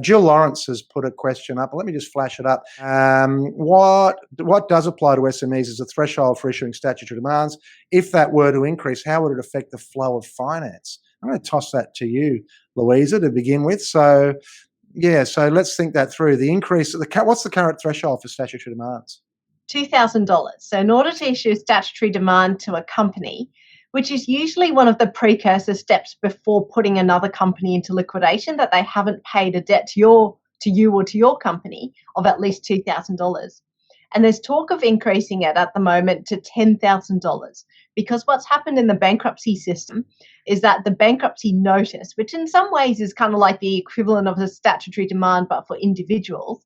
Jill Lawrence has put a question up. Let me just flash it up. What does apply to SMEs as a threshold for issuing statutory demands? If that were to increase, how would it affect the flow of finance? I'm going to toss that to you, Louisa, to begin with. So let's think that through. The increase, what's the current threshold for statutory demands? $2,000. So in order to issue a statutory demand to a company, which is usually one of the precursor steps before putting another company into liquidation, that they haven't paid a debt to you or to your company of at least $2,000. And there's talk of increasing it at the moment to $10,000, because what's happened in the bankruptcy system is that the bankruptcy notice, which in some ways is kind of like the equivalent of a statutory demand but for individuals,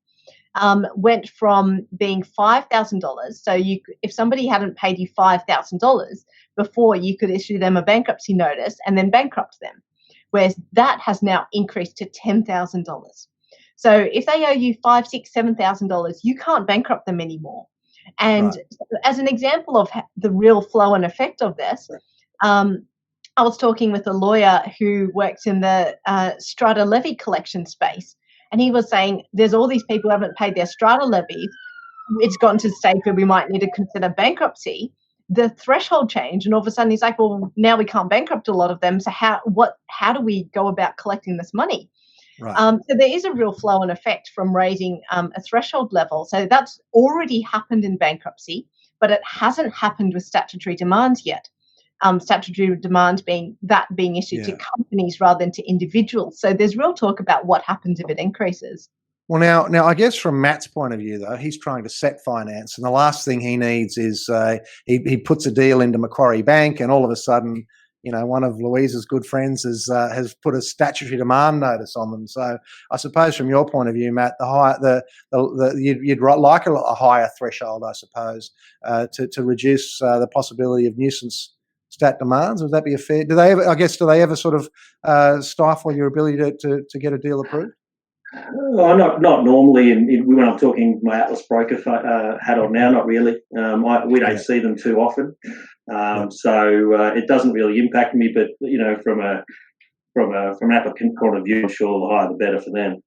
went from being $5,000. So if somebody hadn't paid you $5,000 before, you could issue them a bankruptcy notice and then bankrupt them, whereas that has now increased to $10,000. So if they owe you $5,000, $6,000, $7,000, you can't bankrupt them anymore. And as an example of the real flow and effect of this, I was talking with a lawyer who works in the strata levy collection space. And he was saying there's all these people who haven't paid their strata levies. It's gotten to the stage where we might need to consider bankruptcy. The threshold changed, and all of a sudden he's like, well, now we can't bankrupt a lot of them. So how do we go about collecting this money? Right. So there is a real flow and effect from raising a threshold level. So that's already happened in bankruptcy, but it hasn't happened with statutory demands yet. Statutory demand being issued to companies rather than to individuals. So there's real talk about what happens if it increases. Well, now I guess from Matt's point of view, though, he's trying to set finance, and the last thing he needs is he puts a deal into Macquarie Bank, and all of a sudden, one of Louisa's good friends has put a statutory demand notice on them. So I suppose from your point of view, Matt, you'd like a higher threshold, I suppose, to reduce the possibility of nuisance stat demands. Would that be a fair? Do they ever sort of stifle your ability to get a deal approved? Oh, not normally. And when I'm talking my Atlas broker hat on now, not really. We don't see them too often, so it doesn't really impact me. But from an applicant point of view, I'm sure the higher the better for them.